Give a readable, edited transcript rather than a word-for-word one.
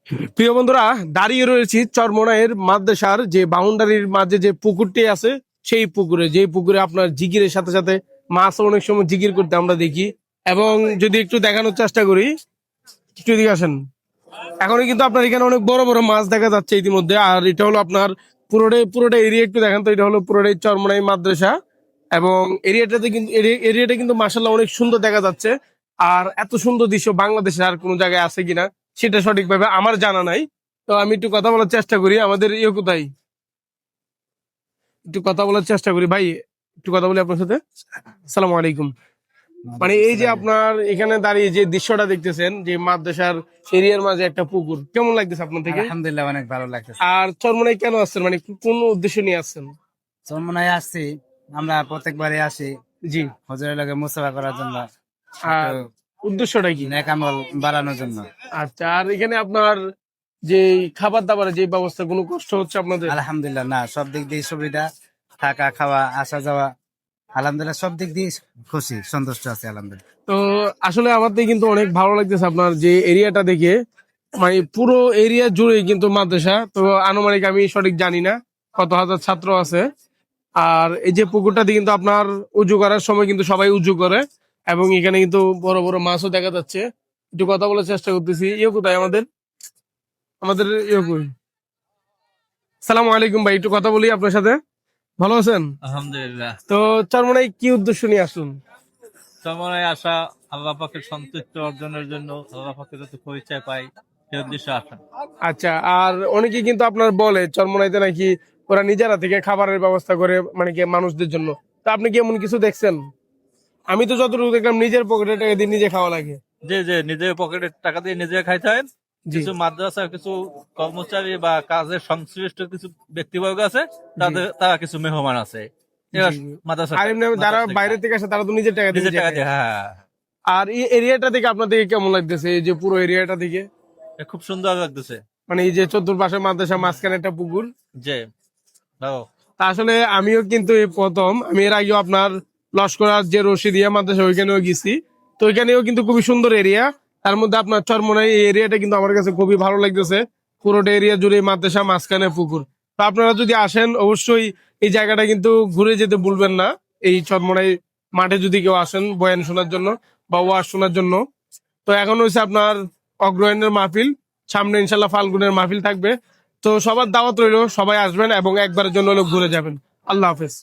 প্রিয় বন্ধুরা, দাঁড়িয়ে রয়েছি চরমোনাইয়ের মাদ্রাসার যে বাউন্ডারির মাঝে যে পুকুরটি আছে, সেই পুকুরে, যে পুকুরে আপনার জিগিরের সাথে সাথে মাছ অনেক সময় জিগির করতে আমরা দেখি। এবং যদি একটু দেখানোর চেষ্টা করি, একটু এদিকে আসেন। এখনই কিন্তু আপনার এখানে অনেক বড় বড় মাছ দেখা যাচ্ছে ইতিমধ্যে। আর এটা হলো আপনার পুরোটা এরিয়া একটু দেখেন তো, এটা হলো পুরোটাই চরমোনাই মাদ্রাসা। এবং এরিয়াটা কিন্তু মাসাল্লাহ অনেক সুন্দর দেখা যাচ্ছে। আর এত সুন্দর দৃশ্য বাংলাদেশে আর কোনো জায়গায় আছে কিনা সেটা সঠিকভাবে আমার জানা নাই। তো আমি একটু কথা বলার চেষ্টা করি। আমাদের কোথায় একটু কথা বলার চেষ্টা করি ভাই, একটু কথা বলি আপনার সাথে। আসসালামু আলাইকুম। মানে এই যে আপনার এখানে দাঁড়িয়ে যে দৃশ্যটা দেখতেছেন, যে মাদ্রাসার এরিয়ার মাঝে একটা পুকুর, কেমন লাগতেছে আপনার থেকে? আলহামদুলিল্লাহ, অনেক ভালো লাগতেছে। আর চরমোনাই কেন আসছেন, মানে কোন উদ্দেশ্য নিয়ে আসছেন? চরমোনাই আসছি, আমরা প্রত্যেকবারই আসি জি। হুজুরের লগে মুসাফা করার জন্য, আর উদ্দেশ্যটা কি? নেক আমল বাড়ানোর জন্য। আচ্ছা, আর এখানে আপনার যে খাবার দাবারের যে ব্যবস্থা, কোনো কষ্ট হচ্ছে আপনাদের? আলহামদুলিল্লাহ, না, সব দিক দিয়ে সুবিধা, থাকা খাওয়া আসা যাওয়া, আলহামদুলিল্লাহ সব দিক দিয়ে খুশি সন্তুষ্ট আছে আলহামদুলিল্লাহ। তো আসলে আমাদের কিন্তু অনেক ভালো লাগতেছে আপনার যে এরিয়াটা দেখে। মানে পুরো এরিয়া জুড়ে কিন্তু মাদ্রাসা, তো আনুমানিক আমি সঠিক জানি না কত হাজার ছাত্র আছে। আর এই যে পুকুরটাতে কিন্তু আপনার উজু করার সময় কিন্তু সবাই উজু করে। এবং এখানে কিন্তু বড় বড় মাছও দেখা যাচ্ছে। একটু কথা বলার চেষ্টা করতেছি। কোথায় আমাদের আমাদের কই? সালামু আলাইকুম ভাই, একটু কথা বলি আপনার সাথে। ভালো আছেন? আলহামদুলিল্লাহ। তো চরমোনাই কি উদ্দেশ্য নিয়ে আসুন? সময় আসা আল্লাহ পাকের সন্তুষ্ট অর্জনের জন্য, আল্লাহ পাকের যাতে পরিচয় পাই সে উদ্দেশ্যে আসা। আচ্ছা, আর অনেকে কিন্তু আপনার বলে চরমোনাইতে নাকি ওরা নিজেরা থেকে খাবারের ব্যবস্থা করে, মানে কি মানুষদের জন্য। তা আপনি কি এমন কিছু দেখছেন? আমি তো যতটুকু দেখলাম নিজের পকেটে টাকা দিয়ে নিজে খাওয়া লাগে। যে যে নিজের পকেটের টাকা দিয়ে নিজে খাইতে হয়। জি কিছু মাদ্রাসা, কিছু কর্মচারী বা কাজের সংশ্লিষ্ট কিছু ব্যক্তিবর্গ আছে, জি তারা কিছু মেহমান আছে, এরা জি জি। মাদ্রাসা আর এমনি যারা বাইরে থেকে আসে তারা তো নিজের টাকা দিয়ে নিজের নিজে টাকা খায়। দিয়ে, হ্যাঁ। আর এই এরিয়াটা থেকে আপনার দিকে কেমন লাগতেছে, এই যে পুরো এরিয়াটা থেকে? খুব সুন্দর লাগতেছে। মানে এই যে চতুর্পাশে মাদ্রাসা, মাঝখানে একটা পুকুর। যে ভালো। তা আসলে আমিও কিন্তু এই প্রথম, আমি এর আগেও আপনার লস্করার যে রশিদিয়া মাদ্রাসা ওইখানেও গেছি। তো ওইখানেও কিন্তু খুবই সুন্দর এরিয়া। তার মধ্যে আপনার চরমোনাই এই এরিয়াটা কিন্তু আমার কাছে খুবই ভালো লাগতেছে। পুরোটা এরিয়া জুড়ে মাদ্রাসা, মাঝখানে পুকুর। তো আপনারা যদি আসেন অবশ্যই এই জায়গাটা কিন্তু ঘুরে যেতে ভুলবেন না। এই চরমোনাই মাঠে যদি কেউ আসেন বয়ান শোনার জন্য বা ওয়াজ শোনার জন্য। তো এখন হচ্ছে আপনার অগ্রহায়ণের মাহফিল, সামনে ইনশাল্লাহ ফাল্গুনের মাহফিল থাকবে। তো সবার দাওয়াত রইলো, সবাই আসবেন এবং একবারের জন্য হলেও ঘুরে যাবেন। আল্লাহ হাফেজ।